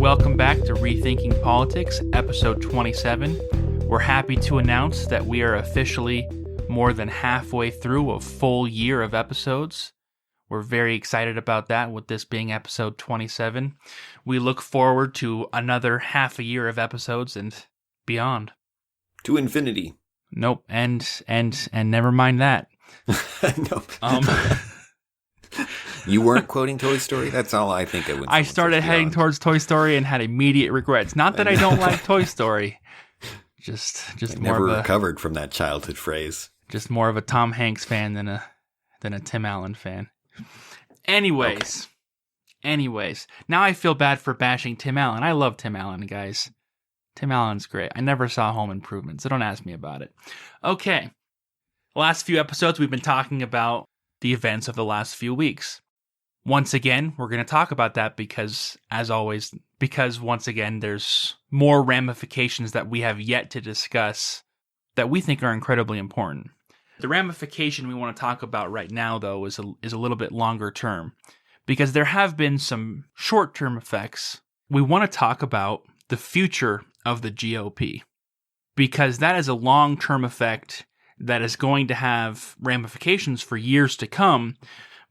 Welcome back to Rethinking Politics, episode 27. We're happy to announce that we are officially more than halfway through a full year of episodes. We're very excited about that, with this being episode 27. We look forward to another half a year of episodes and beyond. To infinity. Nope, and never mind that. Nope. You weren't quoting Toy Story? That's all I think it was. I started heading towards Toy Story and had immediate regrets. Not that I don't like Toy Story. Just I more never of a, recovered from that childhood phrase. Just more of a Tom Hanks fan than a Tim Allen fan. Anyways, now I feel bad for bashing Tim Allen. I love Tim Allen, guys. Tim Allen's great. I never saw Home Improvement, so don't ask me about it. Okay. Last few episodes, we've been talking about the events of the last few weeks. Once again, we're going to talk about that because once again, there's more ramifications that we have yet to discuss that we think are incredibly important. The ramification we want to talk about right now, though, is a little bit longer term, because there have been some short-term effects. We want to talk about the future of the GOP, because that is a long-term effect that is going to have ramifications for years to come,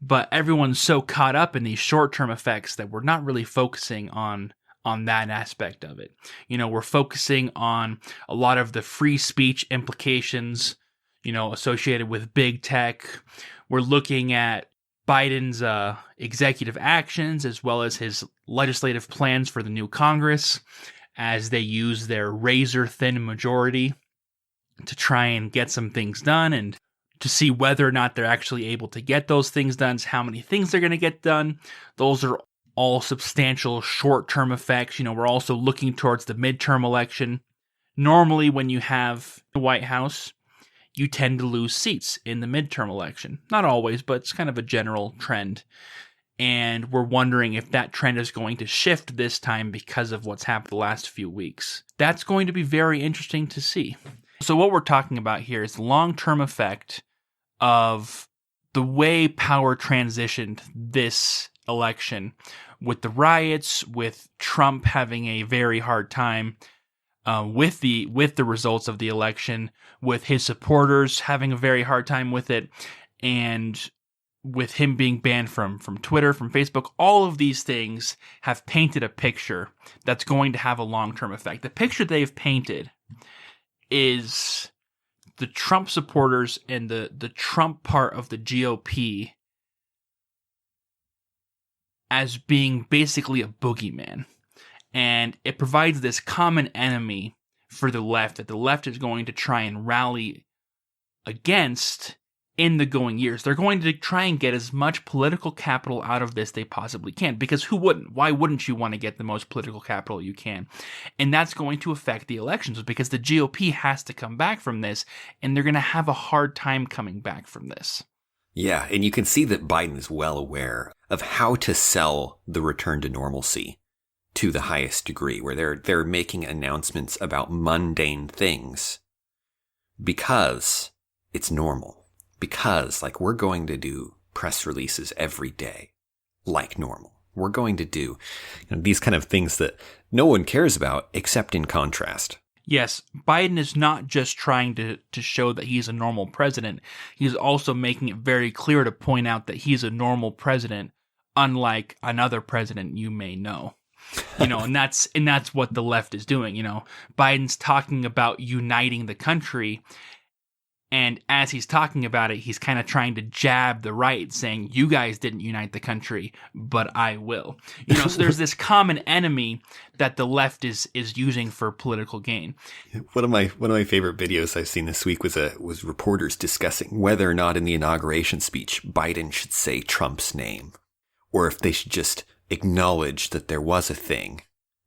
but everyone's so caught up in these short-term effects that we're not really focusing on that aspect of it. You know, we're focusing on a lot of the free speech implications, associated with big tech. We're looking at Biden's executive actions as well as his legislative plans for the new Congress as they use their razor-thin majority to try and get some things done, and to see whether or not they're actually able to get those things done, how many things they're going to get done. Those are all substantial short-term effects. We're also looking towards the midterm election. Normally, when you have the White House, you tend to lose seats in the midterm election. Not always, but it's kind of a general trend. And we're wondering if that trend is going to shift this time because of what's happened the last few weeks. That's going to be very interesting to see. So what we're talking about here is the long-term effect of the way power transitioned this election, with the riots, with Trump having a very hard time with the results of the election, with his supporters having a very hard time with it, and with him being banned from Twitter, from Facebook. All of these things have painted a picture that's going to have a long-term effect. The picture they've painted is the Trump supporters and the Trump part of the GOP as being basically a boogeyman. And it provides this common enemy for the left that the left is going to try and rally against in the going years. They're going to try and get as much political capital out of this they possibly can, because who wouldn't? Why wouldn't you want to get the most political capital you can? And that's going to affect the elections, because the GOP has to come back from this, and they're going to have a hard time coming back from this. Yeah, and you can see that Biden is well aware of how to sell the return to normalcy to the highest degree, where they're making announcements about mundane things because it's normal. Because, we're going to do press releases every day, like normal. We're going to do these kind of things that no one cares about, except in contrast. Yes, Biden is not just trying to show that he's a normal president. He's also making it very clear to point out that he's a normal president, unlike another president you may know. And that's what the left is doing. Biden's talking about uniting the country. And as he's talking about it, he's kind of trying to jab the right, saying, you guys didn't unite the country, but I will. So there's this common enemy that the left is using for political gain. One of my favorite videos I've seen this week was reporters discussing whether or not in the inauguration speech Biden should say Trump's name, or if they should just acknowledge that there was a thing,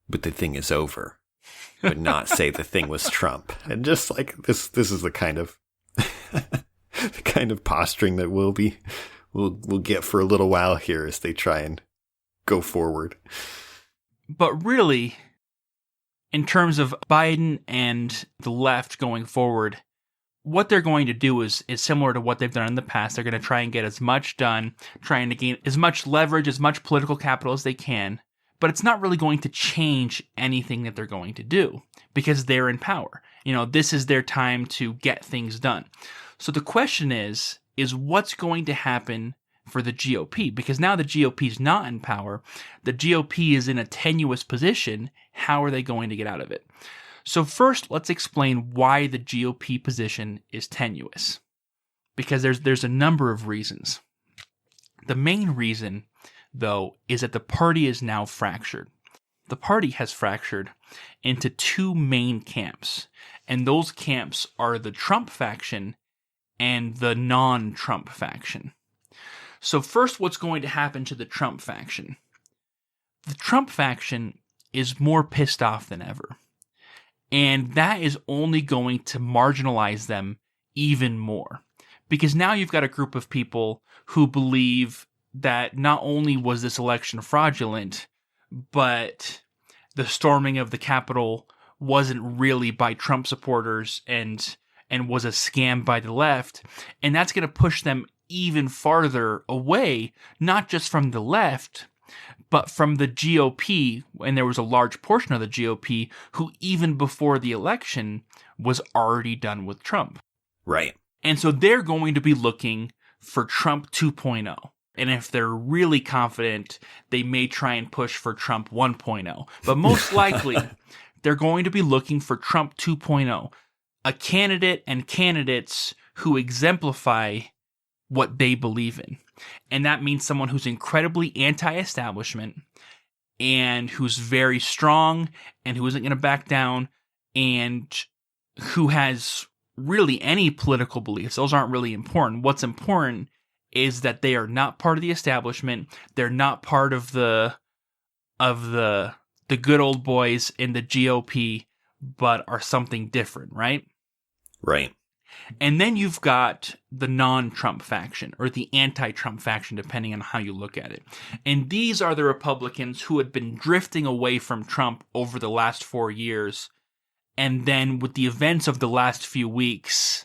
but the thing is over, but not say the thing was Trump. And just this is the kind of the kind of posturing that we'll get for a little while here as they try and go forward. But really, in terms of Biden and the left going forward, what they're going to do is similar to what they've done in the past. They're going to try and get as much done, trying to gain as much leverage, as much political capital as they can, but it's not really going to change anything that they're going to do because they're in power. This is their time to get things done. So the question is what's going to happen for the GOP? Because now the GOP is not in power. The GOP is in a tenuous position. How are they going to get out of it? So first, let's explain why the GOP position is tenuous. Because there's a number of reasons. The main reason, though, is that the party is now fractured. The party has fractured into two main camps, and those camps are the Trump faction and the non-Trump faction. So first, what's going to happen to the Trump faction? The Trump faction is more pissed off than ever, and that is only going to marginalize them even more. Because now you've got a group of people who believe that not only was this election fraudulent, but the storming of the Capitol wasn't really by Trump supporters and was a scam by the left. And that's going to push them even farther away, not just from the left, but from the GOP. And there was a large portion of the GOP who, even before the election, was already done with Trump. Right. And so they're going to be looking for Trump 2.0. And if they're really confident, they may try and push for Trump 1.0. But most likely, they're going to be looking for Trump 2.0, a candidate and candidates who exemplify what they believe in. And that means someone who's incredibly anti-establishment and who's very strong and who isn't going to back down and who has really any political beliefs. Those aren't really important. What's important is that they are not part of the establishment. They're not part of the good old boys in the GOP, but are something different, right? Right. And then you've got the non-Trump faction or the anti-Trump faction, depending on how you look at it. And these are the Republicans who had been drifting away from Trump over the last 4 years. And then with the events of the last few weeks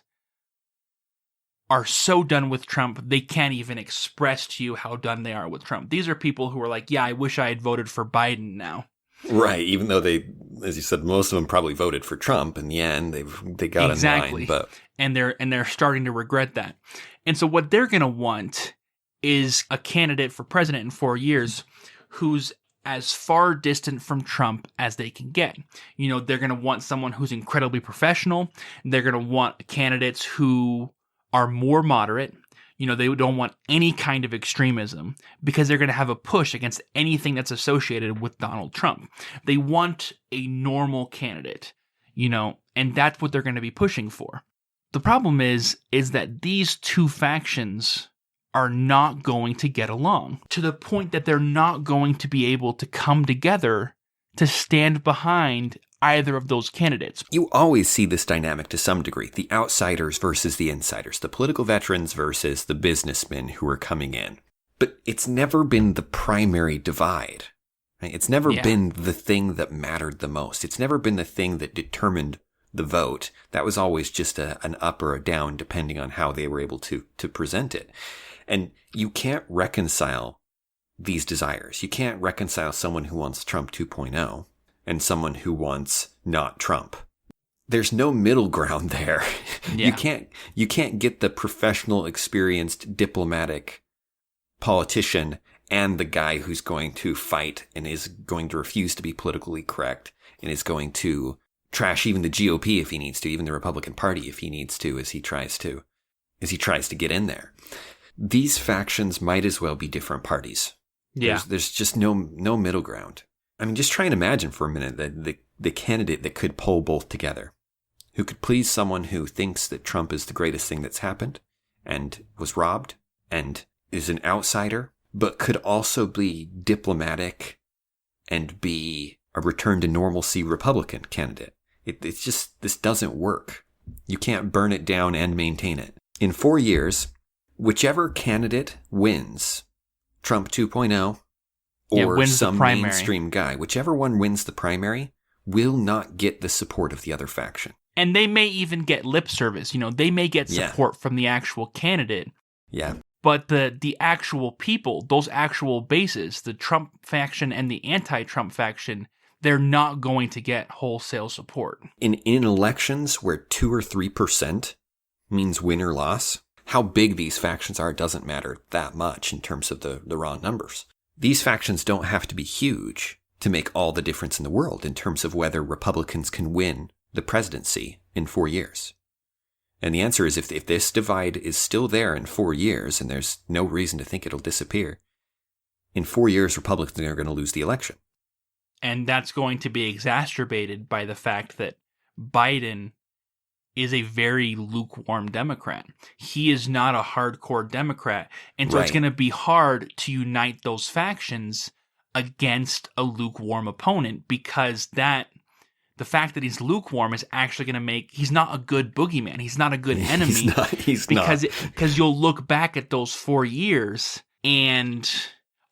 are so done with Trump, they can't even express to you how done they are with Trump. These are people who are like, yeah, I wish I had voted for Biden now. Right. Even though they, as you said, most of them probably voted for Trump in the end. They got exactly. in line, but and they're starting to regret that. And so what they're going to want is a candidate for president in 4 years who's as far distant from Trump as they can get. They're going to want someone who's incredibly professional. They're going to want candidates who are more moderate. They don't want any kind of extremism because they're going to have a push against anything that's associated with Donald Trump. They want a normal candidate, and that's what they're going to be pushing for. The problem is that these two factions are not going to get along to the point that they're not going to be able to come together to stand behind either of those candidates. You always see this dynamic to some degree, the outsiders versus the insiders, the political veterans versus the businessmen who are coming in. But it's never been the primary divide. Right? It's never been the thing that mattered the most. It's never been the thing that determined the vote. That was always just an up or a down depending on how they were able to present it. And you can't reconcile these desires. You can't reconcile someone who wants Trump 2.0 and someone who wants not Trump. There's no middle ground there. Yeah. You can't get the professional, experienced, diplomatic politician and the guy who's going to fight and is going to refuse to be politically correct and is going to trash even the GOP if he needs to, even the Republican Party if he needs to, as he tries to get in there. These factions might as well be different parties. Yeah. There's just no middle ground. I mean, just try and imagine for a minute that the candidate that could pull both together, who could please someone who thinks that Trump is the greatest thing that's happened and was robbed and is an outsider, but could also be diplomatic and be a return to normalcy Republican candidate. It's just, this doesn't work. You can't burn it down and maintain it. In 4 years, whichever candidate wins, Trump 2.0 or some mainstream guy, whichever one wins the primary, will not get the support of the other faction. And they may even get lip service. They may get support from the actual candidate. Yeah. But the actual people, those actual bases, the Trump faction and the anti-Trump faction, they're not going to get wholesale support. In elections where 2 or 3% means win or loss, how big these factions are doesn't matter that much in terms of the raw numbers. These factions don't have to be huge to make all the difference in the world in terms of whether Republicans can win the presidency in 4 years. And the answer is if this divide is still there in 4 years, and there's no reason to think it'll disappear, in 4 years, Republicans are going to lose the election. And that's going to be exacerbated by the fact that Biden is a very lukewarm Democrat. He is not a hardcore Democrat. And so it's going to be hard to unite those factions against a lukewarm opponent, because the fact that he's lukewarm is actually going to make, he's not a good boogeyman. He's not a good enemy. He's not. Because you'll look back at those 4 years, and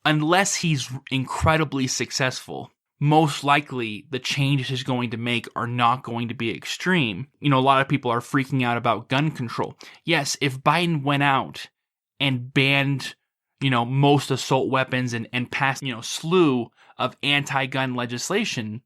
unless he's incredibly successful, most likely the changes he's going to make are not going to be extreme. You know, a lot of people are freaking out about gun control. Yes, if Biden went out and banned, most assault weapons and passed, slew of anti-gun legislation,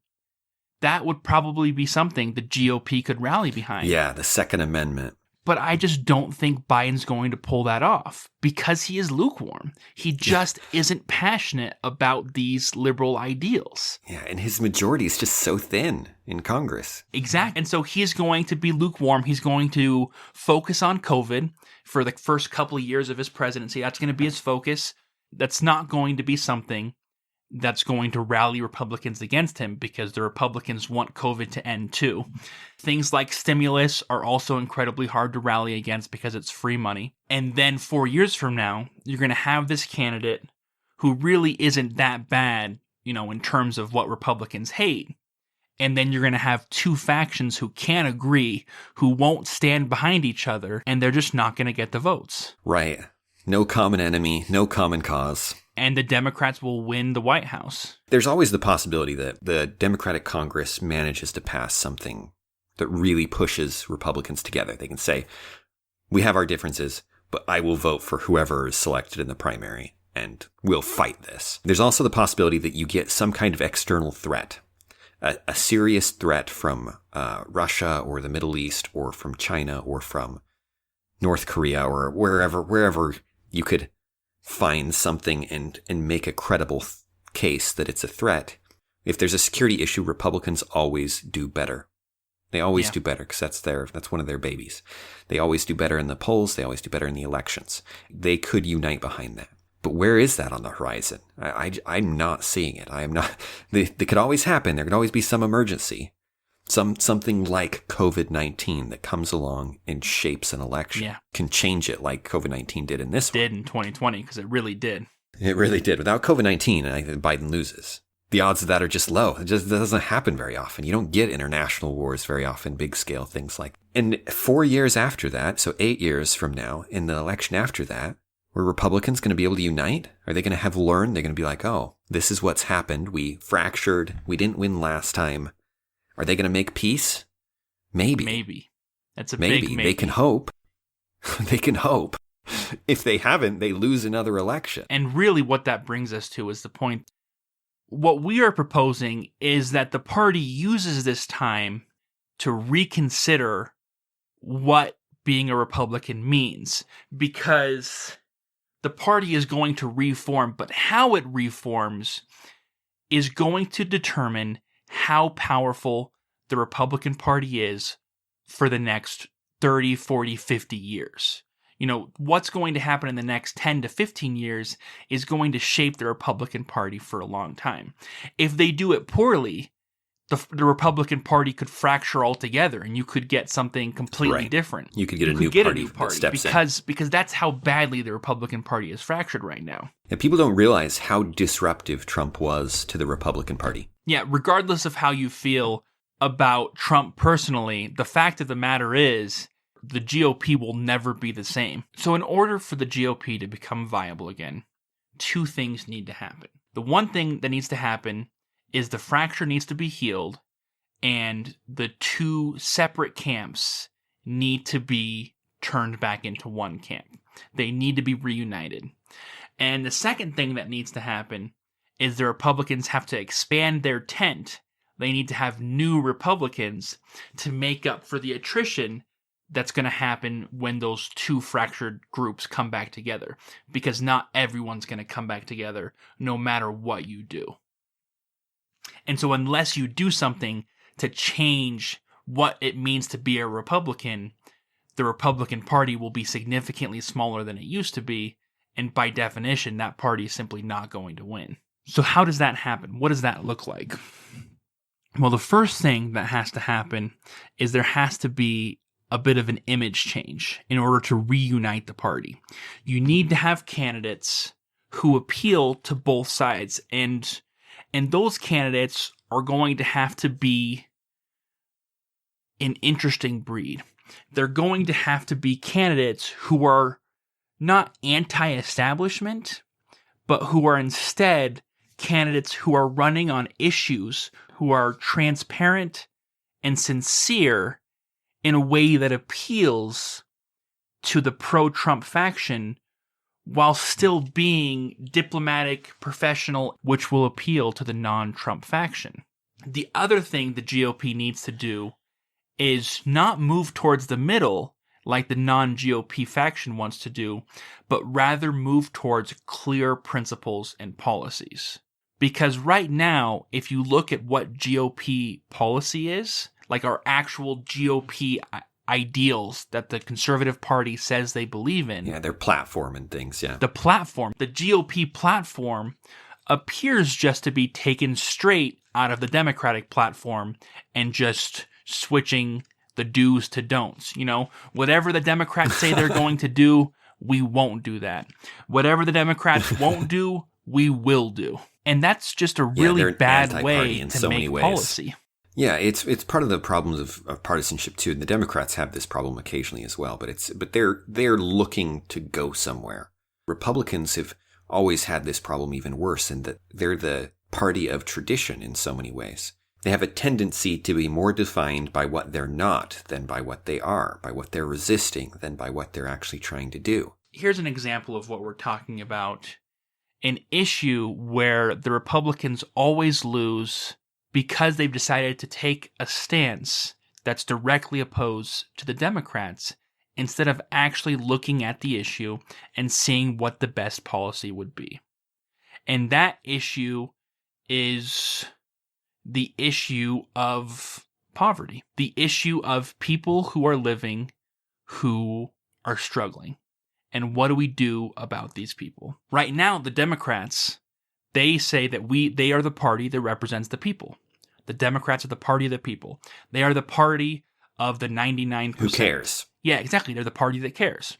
that would probably be something the GOP could rally behind. Yeah, the Second Amendment. But I just don't think Biden's going to pull that off because he is lukewarm. He just isn't passionate about these liberal ideals. Yeah, and his majority is just so thin in Congress. Exactly. And so he's going to be lukewarm. He's going to focus on COVID for the first couple of years of his presidency. That's going to be his focus. That's not going to be something that's going to rally Republicans against him, because the Republicans want COVID to end too. Things like stimulus are also incredibly hard to rally against because it's free money. And then 4 years from now, you're going to have this candidate who really isn't that bad, in terms of what Republicans hate. And then you're going to have two factions who can't agree, who won't stand behind each other, and they're just not going to get the votes. Right. No common enemy, no common cause. And the Democrats will win the White House. There's always the possibility that the Democratic Congress manages to pass something that really pushes Republicans together. They can say, we have our differences, but I will vote for whoever is selected in the primary, and we'll fight this. There's also the possibility that you get some kind of external threat, a serious threat from Russia or the Middle East or from China or from North Korea or wherever you could find something and make a credible case that it's a threat. If there's a security issue, Republicans always do better. They always do better because that's one of their babies. They always do better in the polls. They always do better in the elections. They could unite behind that. But where is that on the horizon? I'm not seeing it. I am not. They could always happen. There could always be some emergency. Something like COVID-19 that comes along and shapes an election can change it like COVID-19 did in this one. Did in 2020, because it really did. It really did. Without COVID-19, I think Biden loses. The odds of that are just low. That doesn't happen very often. You don't get international wars very often, big scale things like that. And 4 years after that, so 8 years from now, in the election after that, were Republicans going to be able to unite? Are they going to have learned? They're going to be like, oh, this is what's happened. We fractured. We didn't win last time. Are they going to make peace? Maybe. That's a maybe. big maybe. They can hope. They can hope. If they haven't, they lose another election. And really what that brings us to is the point. What we are proposing is that the party uses this time to reconsider what being a Republican means, because the party is going to reform, but how it reforms is going to determine how powerful the Republican Party is for the next 30, 40, 50 years. What's going to happen in the next 10 to 15 years is going to shape the Republican Party for a long time. If they do it poorly, the Republican Party could fracture altogether, and you could get something completely different. You could get a new party that steps in. Because that's how badly the Republican Party is fractured right now. And people don't realize how disruptive Trump was to the Republican Party. Yeah, regardless of how you feel about Trump personally, the fact of the matter is the GOP will never be the same. So in order for the GOP to become viable again, two things need to happen. The one thing that needs to happen is the fracture needs to be healed, and the two separate camps need to be turned back into one camp. They need to be reunited. And the second thing that needs to happen is the Republicans have to expand their tent. They need to have new Republicans to make up for the attrition that's going to happen when those two fractured groups come back together. Because not everyone's going to come back together no matter what you do. And so unless you do something to change what it means to be a Republican, the Republican Party will be significantly smaller than it used to be. And by definition, that party is simply not going to win. So how does that happen? What does that look like? Well, the first thing that has to happen is there has to be a bit of an image change in order to reunite the party. You need to have candidates who appeal to both sides, and those candidates are going to have to be an interesting breed. They're going to have to be candidates who are not anti-establishment, but who are instead candidates who are running on issues, who are transparent and sincere in a way that appeals to the pro-Trump faction while still being diplomatic, professional, which will appeal to the non-Trump faction. The other thing the GOP needs to do is not move towards the middle like the non-GOP faction wants to do, but rather move towards clear principles and policies. Because right now, if you look at what GOP policy is, like our actual GOP ideals that the Conservative Party says they believe in. Yeah, their platform and things, yeah. The platform, the GOP platform, appears just to be taken straight out of the Democratic platform and just switching the do's to don'ts. You know, whatever the Democrats say they're going to do, we won't do that. Whatever the Democrats won't do, we will do. And that's just a really bad way to make policy. Yeah, it's part of the problems of partisanship too. And the Democrats have this problem occasionally as well, but they're looking to go somewhere. Republicans have always had this problem even worse in that they're the party of tradition in so many ways. They have a tendency to be more defined by what they're not than by what they are, by what they're resisting than by what they're actually trying to do. Here's an example of what we're talking about. An issue where the Republicans always lose because they've decided to take a stance that's directly opposed to the Democrats instead of actually looking at the issue and seeing what the best policy would be. And that issue is the issue of poverty, the issue of people who are living who are struggling. And what do we do about these people? Right now, the Democrats, they say that they are the party that represents the people. The Democrats are the party of the people. They are the party of the 99%. Who cares? Yeah, exactly. They're the party that cares.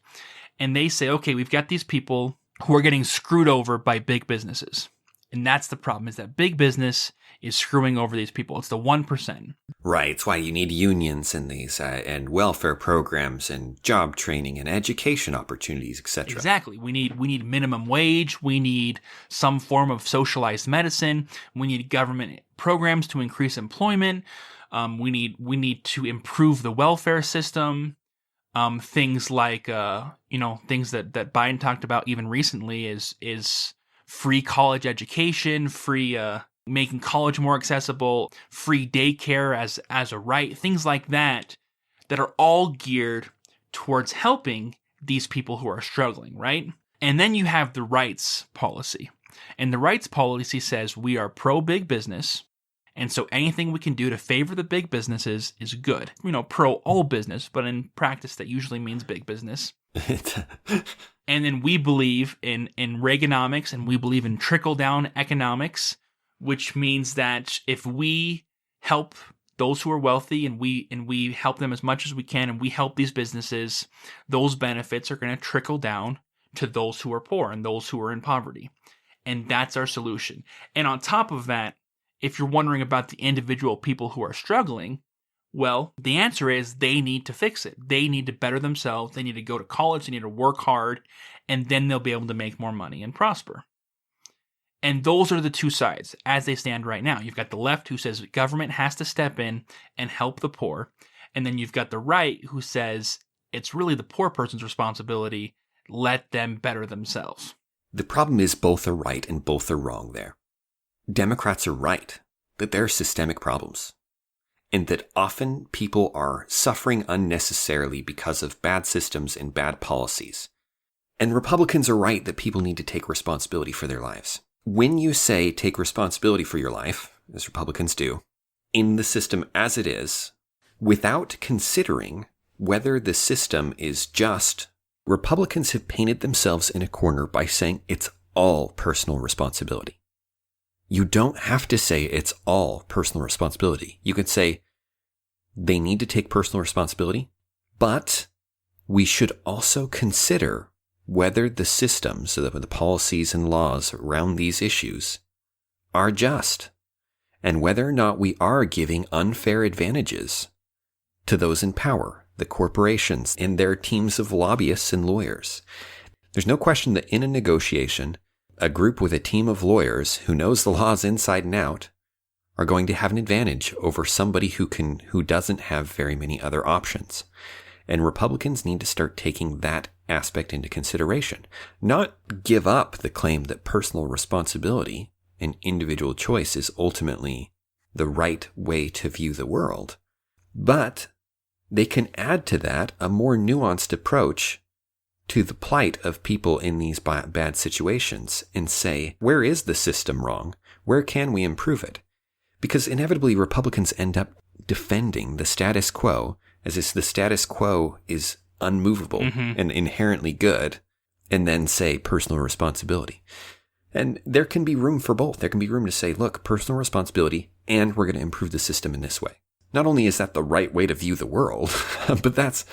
And they say, okay, we've got these people who are getting screwed over by big businesses. And that's the problem, is that big business is screwing over these people. It's the 1%. Right. It's why you need unions in these and welfare programs and job training and education opportunities, etc. Exactly. We need minimum wage. We need some form of socialized medicine. We need government programs to increase employment. We need to improve the welfare system. Things like things that Biden talked about even recently is free college education, free making college more accessible, free daycare as a right, things like that are all geared towards helping these people who are struggling, right? And then you have the rights policy. And the rights policy says we are pro-big business, and so anything we can do to favor the big businesses is good. Pro all business, but in practice that usually means big business. And then we believe in Reaganomics, and we believe in trickle-down economics, which means that if we help those who are wealthy and we help them as much as we can and we help these businesses, those benefits are going to trickle down to those who are poor and those who are in poverty. And that's our solution. And on top of that, if you're wondering about the individual people who are struggling, well, the answer is they need to fix it. They need to better themselves. They need to go to college. They need to work hard. And then they'll be able to make more money and prosper. And those are the two sides as they stand right now. You've got the left who says government has to step in and help the poor. And then you've got the right who says it's really the poor person's responsibility let them better themselves. The problem is both are right and both are wrong there. Democrats are right that there are systemic problems, and that often people are suffering unnecessarily because of bad systems and bad policies. And Republicans are right that people need to take responsibility for their lives. When you say take responsibility for your life, as Republicans do, in the system as it is, without considering whether the system is just, Republicans have painted themselves in a corner by saying it's all personal responsibility. You don't have to say it's all personal responsibility. You could say they need to take personal responsibility, but we should also consider whether the systems, so that the policies and laws around these issues are just, and whether or not we are giving unfair advantages to those in power, the corporations and their teams of lobbyists and lawyers. There's no question that in a negotiation, a group with a team of lawyers who knows the laws inside and out are going to have an advantage over somebody who doesn't have very many other options. And Republicans need to start taking that aspect into consideration, not give up the claim that personal responsibility and individual choice is ultimately the right way to view the world, but they can add to that a more nuanced approach to the plight of people in these bad situations and say, where is the system wrong? Where can we improve it? Because inevitably Republicans end up defending the status quo as if the status quo is unmovable and inherently good, and then say personal responsibility. And there can be room for both. There can be room to say, look, personal responsibility, and we're going to improve the system in this way. Not only is that the right way to view the world, but that's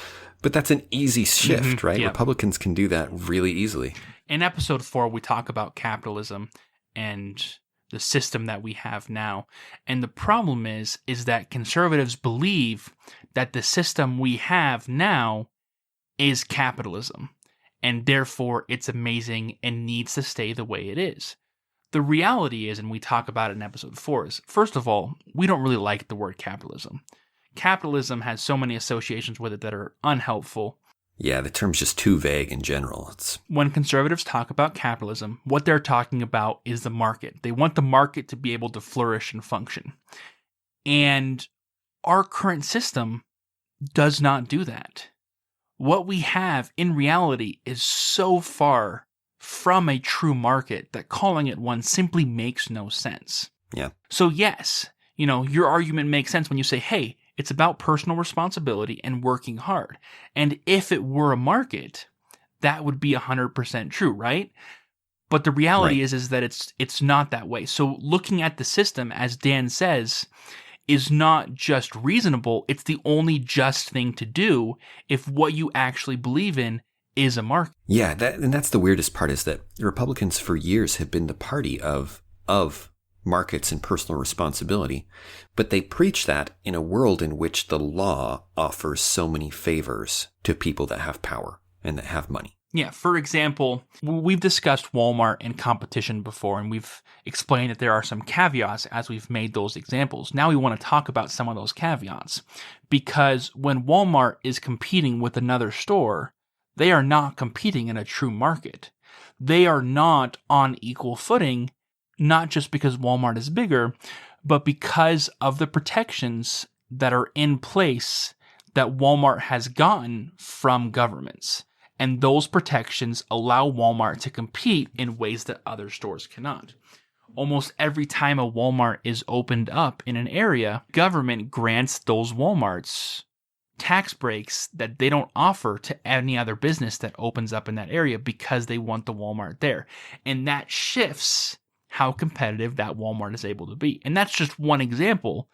an easy shift, right? Yep. Republicans can do that really easily. In episode 4, we talk about capitalism and the system that we have now. And the problem is that conservatives believe that the system we have now is capitalism, and therefore it's amazing and needs to stay the way it is. The reality is, and we talk about it in episode 4, is, first of all, we don't really like the word capitalism. Capitalism has so many associations with it that are unhelpful. Yeah, the term's just too vague in general. When conservatives talk about capitalism, what they're talking about is the market. They want the market to be able to flourish and function. And our current system does not do that. What we have in reality is so far from a true market that calling it one simply makes no sense. Yeah. So yes, your argument makes sense when you say, hey, it's about personal responsibility and working hard. And if it were a market, that would be 100% true, right? But the reality is that it's not that way. So looking at the system, as Dan says, is not just reasonable. It's the only just thing to do if what you actually believe in is a market. Yeah, and that's the weirdest part, is that Republicans for years have been the party of markets and personal responsibility, but they preach that in a world in which the law offers so many favors to people that have power and that have money. Yeah, for example, we've discussed Walmart and competition before, and we've explained that there are some caveats as we've made those examples. Now we want to talk about some of those caveats, because when Walmart is competing with another store, they are not competing in a true market. They are not on equal footing, not just because Walmart is bigger, but because of the protections that are in place that Walmart has gotten from governments. And those protections allow Walmart to compete in ways that other stores cannot. Almost every time a Walmart is opened up in an area, government grants those Walmarts tax breaks that they don't offer to any other business that opens up in that area because they want the Walmart there. And that shifts how competitive that Walmart is able to be. And that's just one example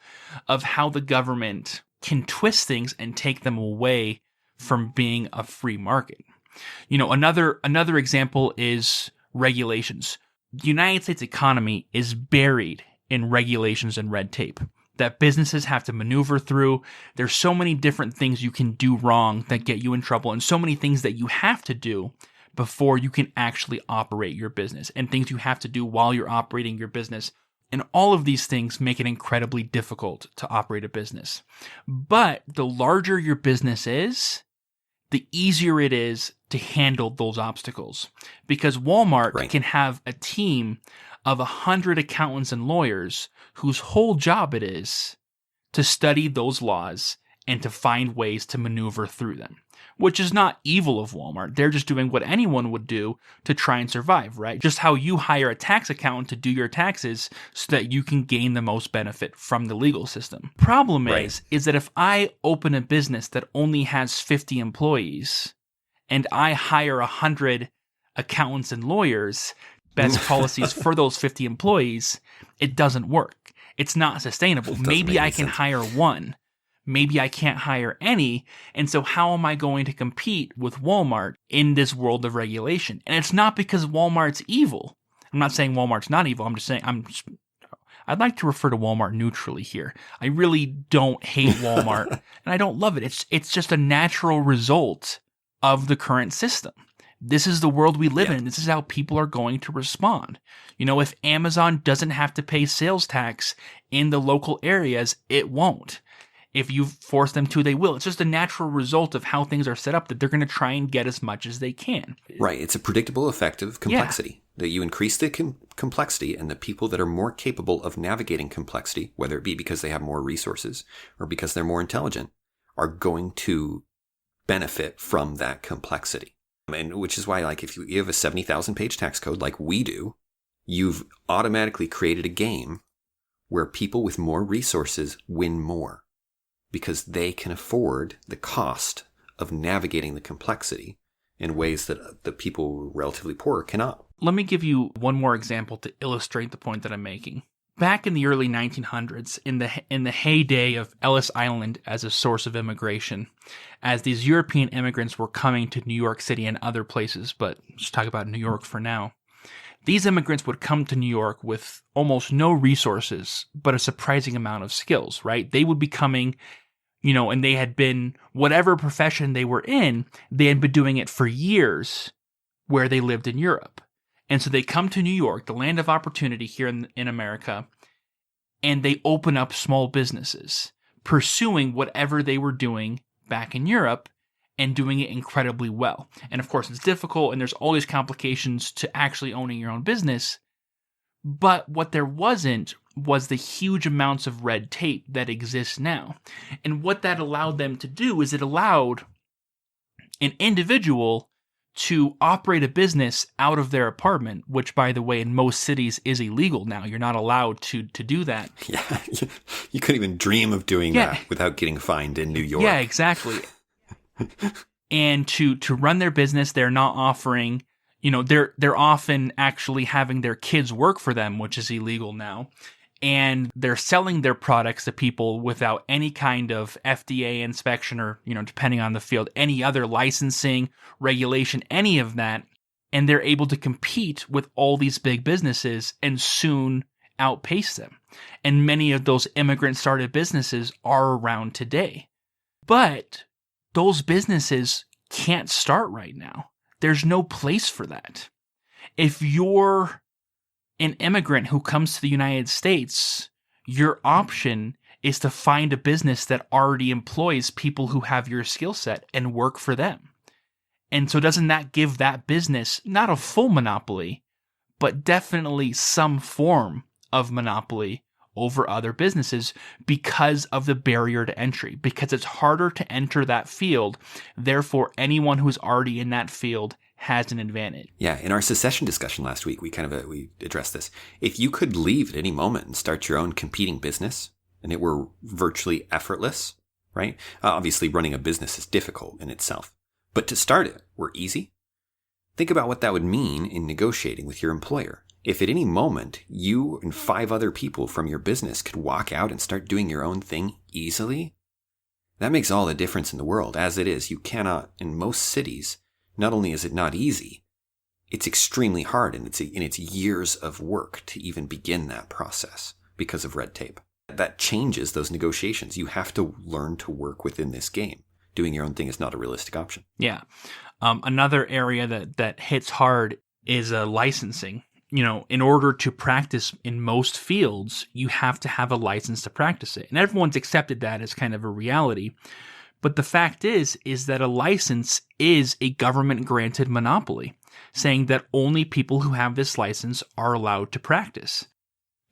of how the government can twist things and take them away from being a free market. Another example is regulations. The United States economy is buried in regulations and red tape that businesses have to maneuver through. There's so many different things you can do wrong that get you in trouble, and so many things that you have to do before you can actually operate your business, and things you have to do while you're operating your business. And all of these things make it incredibly difficult to operate a business. But the larger your business is, the easier it is to handle those obstacles, because Walmart can have a team of 100 accountants and lawyers whose whole job it is to study those laws and to find ways to maneuver through them, which is not evil of Walmart. They're just doing what anyone would do to try and survive, right? Just how you hire a tax accountant to do your taxes so that you can gain the most benefit from the legal system. Problem is that if I open a business that only has 50 employees and I hire 100 accountants and lawyers, best policies for those 50 employees, it doesn't work. It's not sustainable. Maybe I can hire one. Maybe I can't hire any. And so how am I going to compete with Walmart in this world of regulation? And it's not because Walmart's evil. I'm not saying Walmart's not evil. I'm just saying I'd like to refer to Walmart neutrally here. I really don't hate Walmart and I don't love it. It's just a natural result of the current system. This is the world we live in. This is how people are going to respond. If Amazon doesn't have to pay sales tax in the local areas, it won't. If you force them to, they will. It's just a natural result of how things are set up that they're going to try and get as much as they can. Right. It's a predictable effect of complexity. That you increase the complexity, and the people that are more capable of navigating complexity, whether it be because they have more resources or because they're more intelligent, are going to benefit from that complexity. And which is why, like, if you have a 70,000 page tax code like we do, you've automatically created a game where people with more resources win more because they can afford the cost of navigating the complexity in ways that the people relatively poor cannot. Let me give you one more example to illustrate the point that I'm making. Back in the early 1900s, in the heyday of Ellis Island as a source of immigration, as these European immigrants were coming to New York City and other places, but let's talk about New York for now, these immigrants would come to New York with almost no resources, but a surprising amount of skills, right? They would be coming, and they had been, whatever profession they were in, they had been doing it for years where they lived in Europe. And so they come to New York, the land of opportunity here in America, and they open up small businesses, pursuing whatever they were doing back in Europe and doing it incredibly well. And of course, it's difficult, and there's all these complications to actually owning your own business. But what there wasn't was the huge amounts of red tape that exists now. And what that allowed them to do is it allowed an individual to operate a business out of their apartment, which, by the way, in most cities is illegal now. You're not allowed to do that. Yeah, you couldn't even dream of doing that without getting fined in New York. Yeah, exactly. And to run their business, they're not offering, they're often actually having their kids work for them, which is illegal now. And they're selling their products to people without any kind of FDA inspection or, depending on the field, any other licensing, regulation, any of that. And they're able to compete with all these big businesses and soon outpace them. And many of those immigrant-started businesses are around today. But those businesses can't start right now. There's no place for that. If you're an immigrant who comes to the United States, your option is to find a business that already employs people who have your skill set and work for them. And so doesn't that give that business not a full monopoly, but definitely some form of monopoly over other businesses because of the barrier to entry, because it's harder to enter that field. Therefore, anyone who's already in that field has an advantage. Yeah, in our secession discussion last week, we addressed this. If you could leave at any moment and start your own competing business, and it were virtually effortless, right? Obviously, running a business is difficult in itself, but to start it were easy. Think about what that would mean in negotiating with your employer. If at any moment you and 5 other people from your business could walk out and start doing your own thing easily, that makes all the difference in the world. As it is, you cannot, in most cities, not only is it not easy, it's extremely hard, and it's years of work to even begin that process because of red tape. That changes those negotiations. You have to learn to work within this game. Doing your own thing is not a realistic option. Yeah. Another area that hits hard is licensing. In order to practice in most fields, you have to have a license to practice it. And everyone's accepted that as kind of a reality. But the fact is that a license is a government-granted monopoly, saying that only people who have this license are allowed to practice.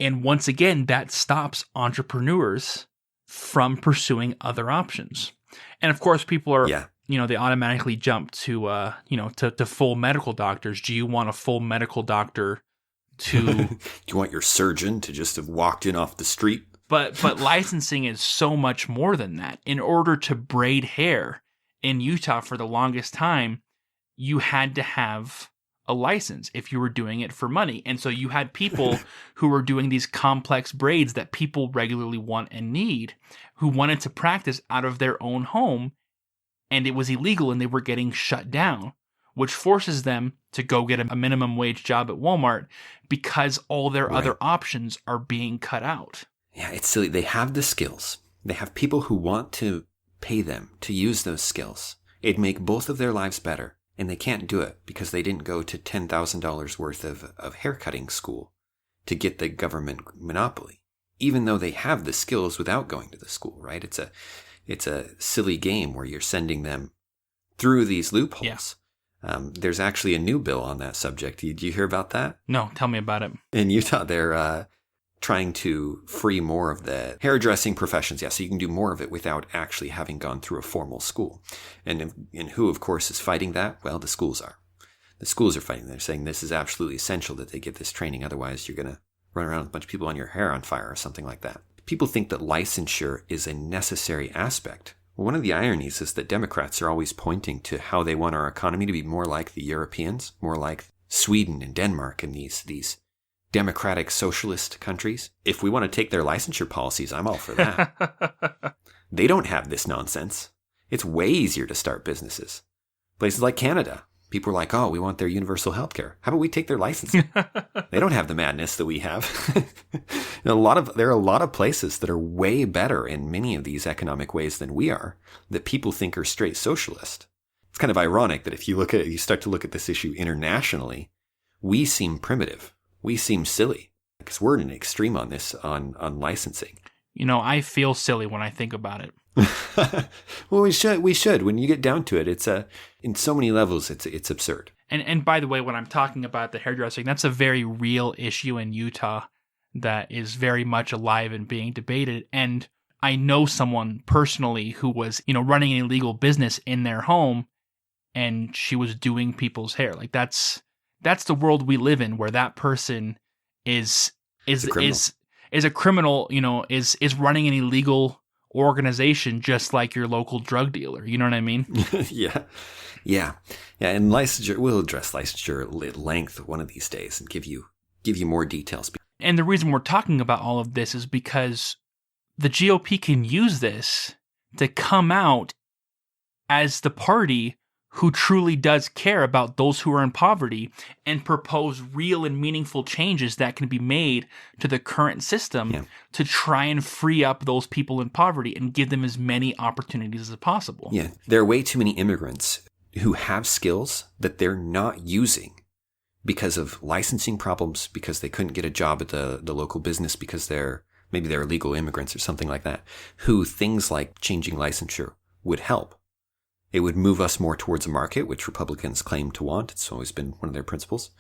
And once again, that stops entrepreneurs from pursuing other options. And of course, people are, they automatically jump to, to full medical doctors. Do you want a full medical doctor to... Do you want your surgeon to just have walked in off the street? But licensing is so much more than that. In order to braid hair in Utah for the longest time, you had to have a license if you were doing it for money. And so you had people who were doing these complex braids that people regularly want and need, who wanted to practice out of their own home, and it was illegal and they were getting shut down, which forces them to go get a minimum wage job at Walmart because all their other options are being cut out. Yeah, it's silly. They have the skills. They have people who want to pay them to use those skills. It'd make both of their lives better. And they can't do it because they didn't go to $10,000 worth of haircutting school to get the government monopoly, even though they have the skills without going to the school, right? It's a silly game where you're sending them through these loopholes. Yeah. There's actually a new bill on that subject. Did you hear about that? No, tell me about it. In Utah, they're trying to free more of the hairdressing professions. Yeah, so you can do more of it without actually having gone through a formal school. And who, of course, is fighting that? Well, the schools are. The schools are fighting. They're saying this is absolutely essential that they get this training. Otherwise, you're going to run around with a bunch of people on your hair on fire or something like that. People think that licensure is a necessary aspect. Well, one of the ironies is that Democrats are always pointing to how they want our economy to be more like the Europeans, more like Sweden and Denmark and these democratic socialist countries. If we want to take their licensure policies, I'm all for that. They don't have this nonsense. It's way easier to start businesses. Places like Canada, people are like, oh, we want their universal health care. How about we take their license? They don't have the madness that we have. There are a lot of places that are way better in many of these economic ways than we are, that people think are straight socialist. It's kind of ironic that if you start to look at this issue internationally, we seem primitive. We seem silly because we're in an extreme on this, on licensing. I feel silly when I think about it. Well, we should. When you get down to it, it's in so many levels, it's absurd. And by the way, when I'm talking about the hairdressing, that's a very real issue in Utah that is very much alive and being debated. And I know someone personally who was, running an illegal business in their home, and she was doing people's hair. Like that's the world we live in, where that person is a criminal, is running an illegal organization just like your local drug dealer. You know what I mean? Yeah. And licensure, we'll address licensure at length one of these days and give you more details. And the reason we're talking about all of this is because the GOP can use this to come out as the party who truly does care about those who are in poverty and propose real and meaningful changes that can be made to the current system to try and free up those people in poverty and give them as many opportunities as possible. Yeah, there are way too many immigrants who have skills that they're not using because of licensing problems, because they couldn't get a job at the local business because they're illegal immigrants or something like that, who things like changing licensure would help. It would move us more towards a market, which Republicans claim to want. It's always been one of their principles.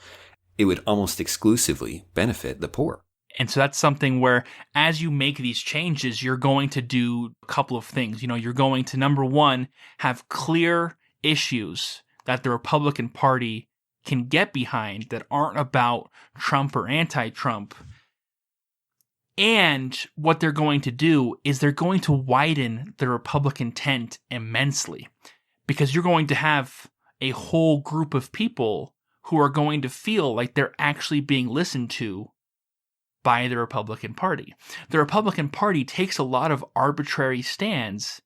It would almost exclusively benefit the poor. And so that's something where as you make these changes, you're going to do a couple of things. You're going to, number one, have clear issues that the Republican Party can get behind that aren't about Trump or anti-Trump. And what they're going to do is they're going to widen the Republican tent immensely, because you're going to have a whole group of people who are going to feel like they're actually being listened to by the Republican Party. The Republican Party takes a lot of arbitrary stands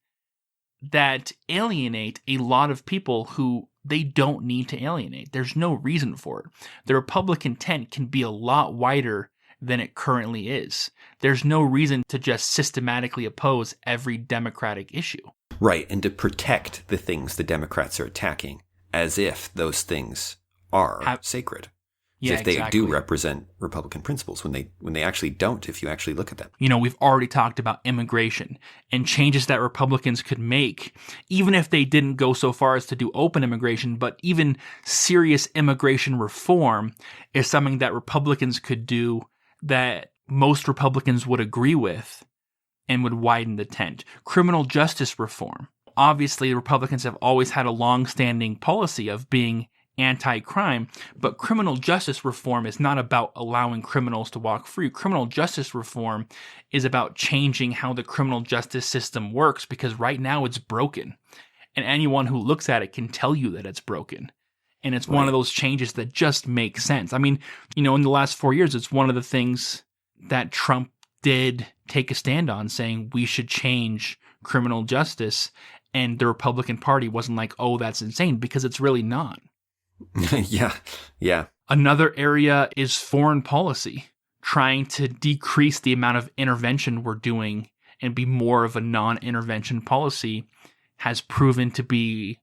that alienate a lot of people who they don't need to alienate. There's no reason for it. The Republican tent can be a lot wider than it currently is. There's no reason to just systematically oppose every Democratic issue. Right, and to protect the things the Democrats are attacking as if those things are sacred. Yeah, if they exactly. do represent Republican principles when they actually don't, if you actually look at them. We've already talked about immigration and changes that Republicans could make, even if they didn't go so far as to do open immigration, but even serious immigration reform is something that Republicans could do that most Republicans would agree with and would widen the tent. Criminal justice reform. Obviously, Republicans have always had a long-standing policy of being anti-crime, but criminal justice reform is not about allowing criminals to walk free. Criminal justice reform is about changing how the criminal justice system works, because right now it's broken. And anyone who looks at it can tell you that it's broken. And it's one of those changes that just make sense. I mean, in the last 4 years, it's one of the things that Trump did take a stand on, saying we should change criminal justice. And the Republican Party wasn't like, oh, that's insane, because it's really not. Yeah. Another area is foreign policy, trying to decrease the amount of intervention we're doing and be more of a non-intervention policy has proven to be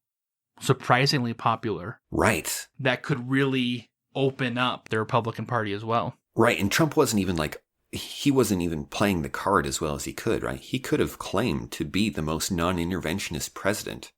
surprisingly popular. Right. That could really open up the Republican Party as well. Right. And Trump wasn't even playing the card as well as he could, right? He could have claimed to be the most non-interventionist president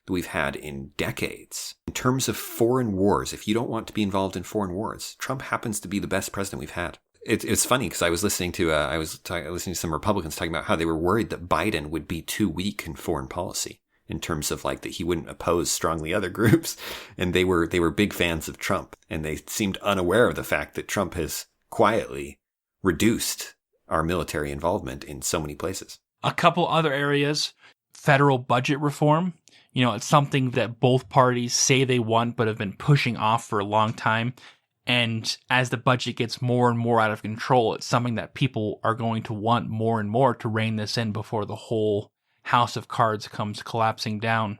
that we've had in decades. In terms of foreign wars, if you don't want to be involved in foreign wars, Trump happens to be the best president we've had. It's funny because I was listening to some Republicans talking about how they were worried that Biden would be too weak in foreign policy in terms of that he wouldn't oppose strongly other groups, and they were big fans of Trump, and they seemed unaware of the fact that Trump has quietly reduced our military involvement in so many places. A couple other areas, federal budget reform. It's something that both parties say they want, but have been pushing off for a long time. And as the budget gets more and more out of control, it's something that people are going to want more and more to rein this in before the whole house of cards comes collapsing down.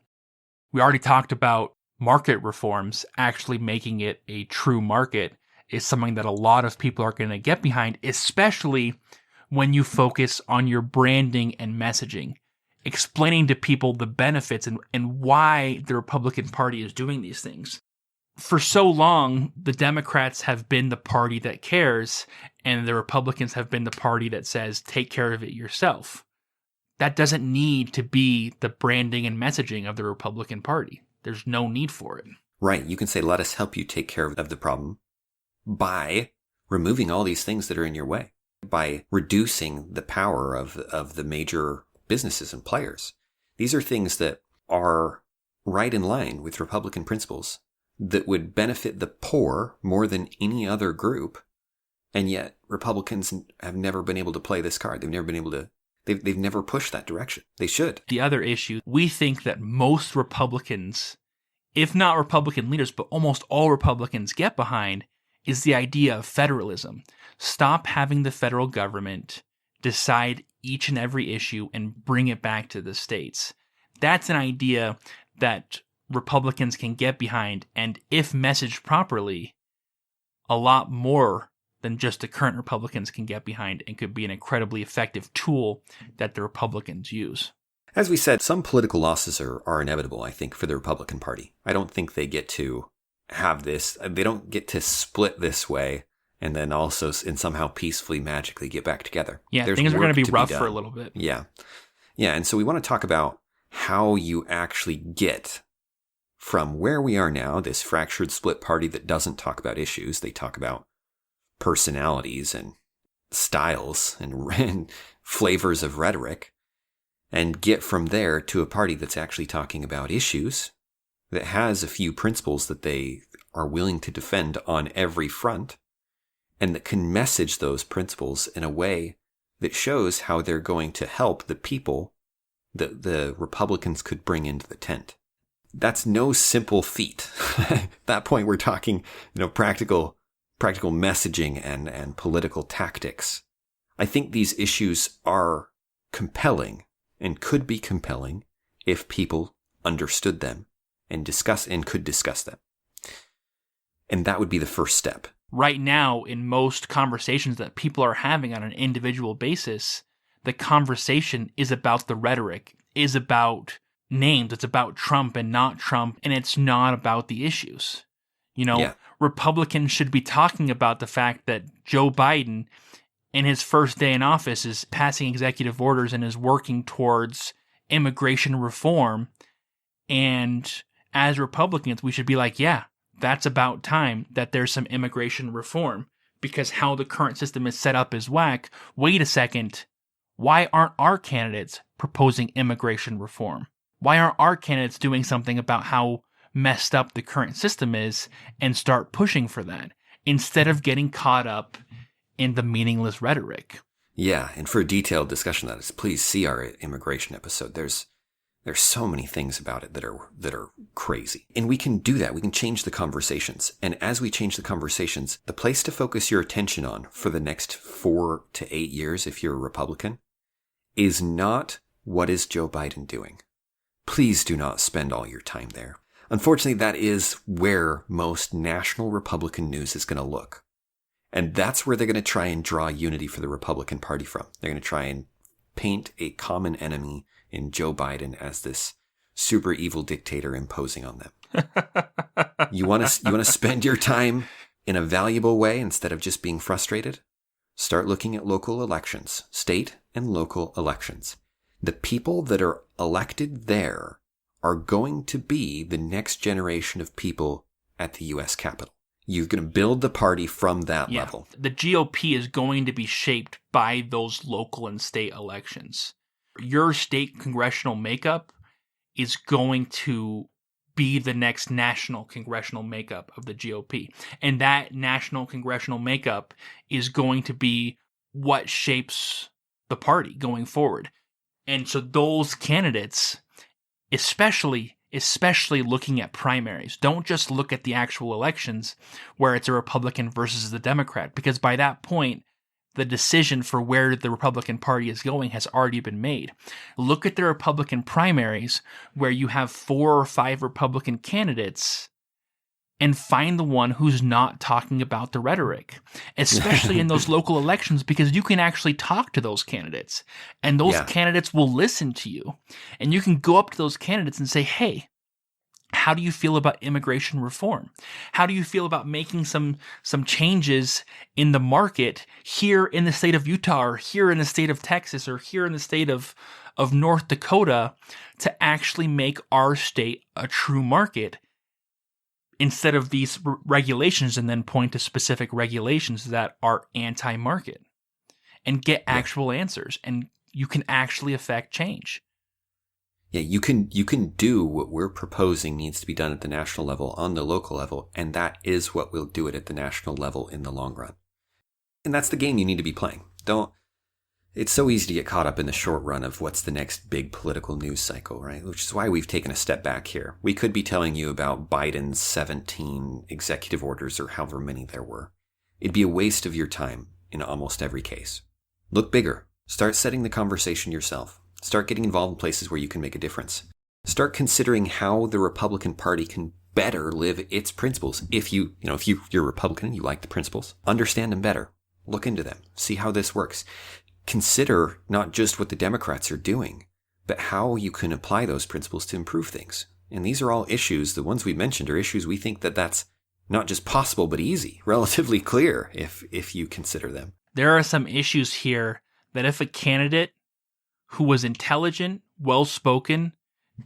We already talked about market reforms. Actually making it a true market is something that a lot of people are going to get behind, especially when you focus on your branding and messaging. Explaining to people the benefits and why the Republican Party is doing these things. For so long, the Democrats have been the party that cares, and the Republicans have been the party that says, take care of it yourself. That doesn't need to be the branding and messaging of the Republican Party. There's no need for it. Right. You can say, let us help you take care of the problem by removing all these things that are in your way, by reducing the power of the major businesses and players. These are things that are right in line with Republican principles that would benefit the poor more than any other group. And yet Republicans have never been able to play this card. They've never been able to, they've never pushed that direction. They should. The other issue, we think that most Republicans, if not Republican leaders, but almost all Republicans get behind, is the idea of federalism. Stop having the federal government decide each and every issue and bring it back to the states. That's an idea that Republicans can get behind, and if messaged properly, a lot more than just the current Republicans can get behind, and could be an incredibly effective tool that the Republicans use. As we said, some political losses are inevitable, I think, for the Republican Party. I don't think they get to have this, they don't get to split this way and then also and somehow peacefully, magically get back together. Yeah, There's things are going to be rough done for a little bit. Yeah. And so we want to talk about how you actually get from where we are now, this fractured split party that doesn't talk about issues. They talk about personalities and styles and flavors of rhetoric, and get from there to a party that's actually talking about issues, that has a few principles that they are willing to defend on every front, and that can message those principles in a way that shows how they're going to help the people that the Republicans could bring into the tent. That's no simple feat. At that point, we're talking, practical messaging and political tactics. I think these issues are compelling and could be compelling if people understood them and could discuss them. And that would be the first step. Right now, in most conversations that people are having on an individual basis, the conversation is about the rhetoric, is about names, it's about Trump and not Trump, and it's not about the issues. Yeah. Republicans should be talking about the fact that Joe Biden, in his first day in office, is passing executive orders and is working towards immigration reform. And as Republicans, we should be like, yeah, that's about time that there's some immigration reform, because how the current system is set up is whack. Wait a second. Why aren't our candidates proposing immigration reform? Why aren't our candidates doing something about how messed up the current system is and start pushing for that instead of getting caught up in the meaningless rhetoric? Yeah, and for a detailed discussion of that, please see our immigration episode. There's so many things about it that are crazy. And we can do that. We can change the conversations. And as we change the conversations, the place to focus your attention on for the next 4 to 8 years, if you're a Republican, is not what is Joe Biden doing. Please do not spend all your time there. Unfortunately, that is where most national Republican news is going to look. And that's where they're going to try and draw unity for the Republican Party from. They're going to try and paint a common enemy in Joe Biden as this super evil dictator imposing on them. You want to spend your time in a valuable way instead of just being frustrated? Start looking at local elections, state and local elections. The people that are elected there are going to be the next generation of people at the U.S. Capitol. You're going to build the party from that level. The GOP is going to be shaped by those local and state elections. Your state congressional makeup is going to be the next national congressional makeup of the GOP. And that national congressional makeup is going to be what shapes the party going forward. And so those candidates, especially looking at primaries, don't just look at the actual elections where it's a Republican versus the Democrat, because by that point, the decision for where the Republican Party is going has already been made. Look at the Republican primaries where you have 4 or 5 Republican candidates and find the one who's not talking about the rhetoric, especially in those local elections, because you can actually talk to those candidates and those candidates will listen to you. And you can go up to those candidates and say, hey, how do you feel about immigration reform? How do you feel about making some changes in the market here in the state of Utah, or here in the state of Texas, or here in the state of North Dakota, to actually make our state a true market, instead of these regulations and then point to specific regulations that are anti-market, and get actual answers, and you can actually affect change. Yeah, you can do what we're proposing needs to be done at the national level on the local level, and that is what will do it at the national level in the long run. And that's the game you need to be playing. It's so easy to get caught up in the short run of what's the next big political news cycle, right? Which is why we've taken a step back here. We could be telling you about Biden's 17 executive orders, or however many there were. It'd be a waste of your time in almost every case. Look bigger. Start setting the conversation yourself. Start getting involved in places where you can make a difference. Start considering how the Republican Party can better live its principles. If you're a Republican and you like the principles, understand them better. Look into them. See how this works. Consider not just what the Democrats are doing, but how you can apply those principles to improve things. And these are all issues, the ones we mentioned are issues we think that's not just possible, but easy, relatively clear if you consider them. There are some issues here that if a candidate who was intelligent, well-spoken,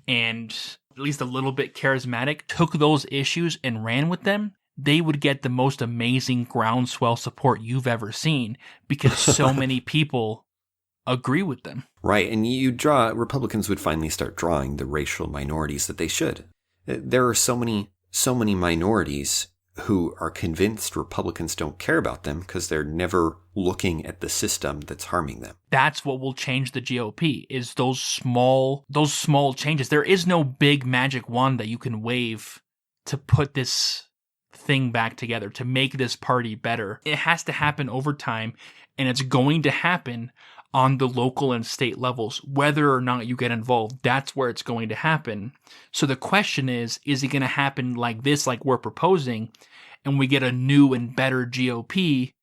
and at least a little bit charismatic took those issues and ran with them, they would get the most amazing groundswell support you've ever seen, because so many people agree with them. Right, and Republicans would finally start drawing the racial minorities that they should. There are so many minorities who are convinced Republicans don't care about them because they're never looking at the system that's harming them. That's what will change the GOP, is those small changes. There is no big magic wand that you can wave to put this thing back together, to make this party better. It has to happen over time, and it's going to happen on the local and state levels, whether or not you get involved. That's where it's going to happen. So the question is it going to happen like this, like we're proposing, and we get a new and better GOP,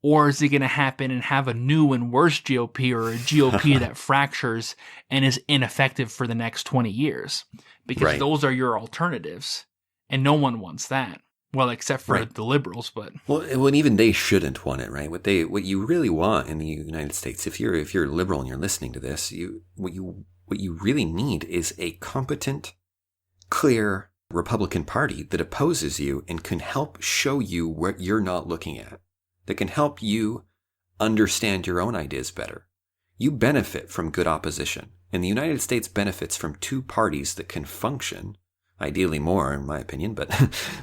or is it going to happen and have a new and worse GOP, or a GOP that fractures and is ineffective for the next 20 years? Because those are your alternatives, and no one wants that. Well, except for Right. the liberals, but Well, when even they shouldn't want it, right? What you really want in the United States, if you're liberal and you're listening to this, what you really need is a competent, clear Republican Party that opposes you and can help show you what you're not looking at, that can help you understand your own ideas better. You benefit from good opposition, and the United States benefits from two parties that can function. Ideally more, in my opinion, but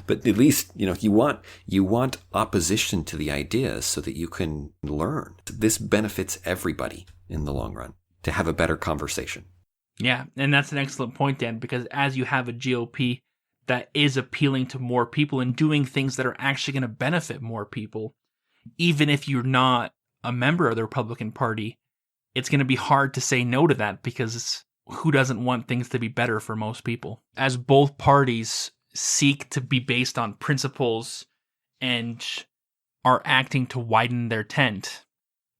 at least, you want opposition to the ideas so that you can learn. This benefits everybody in the long run to have a better conversation. yeah, and that's an excellent point, Dan, because as you have a GOP that is appealing to more people and doing things that are actually going to benefit more people, even if you're not a member of the Republican Party, it's going to be hard to say no to that because who doesn't want things to be better for most people? As both parties seek to be based on principles and are acting to widen their tent,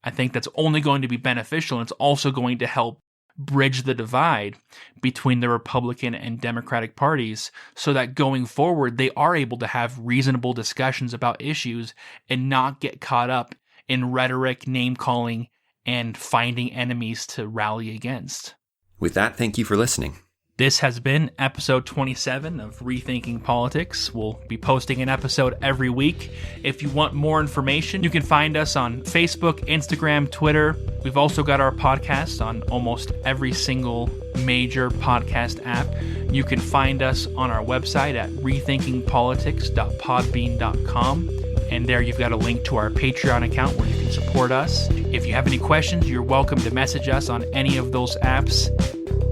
I think that's only going to be beneficial, and it's also going to help bridge the divide between the Republican and Democratic parties so that going forward they are able to have reasonable discussions about issues and not get caught up in rhetoric, name-calling, and finding enemies to rally against. With that, thank you for listening. This has been episode 27 of Rethinking Politics. We'll be posting an episode every week. If you want more information, you can find us on Facebook, Instagram, Twitter. We've also got our podcast on almost every single major podcast app. You can find us on our website at rethinkingpolitics.podbean.com. And there you've got a link to our Patreon account where you can support us. If you have any questions, you're welcome to message us on any of those apps,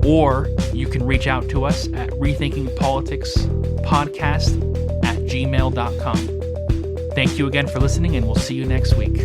or you can reach out to us at rethinkingpoliticspodcast@gmail.com. Thank you again for listening, and we'll see you next week.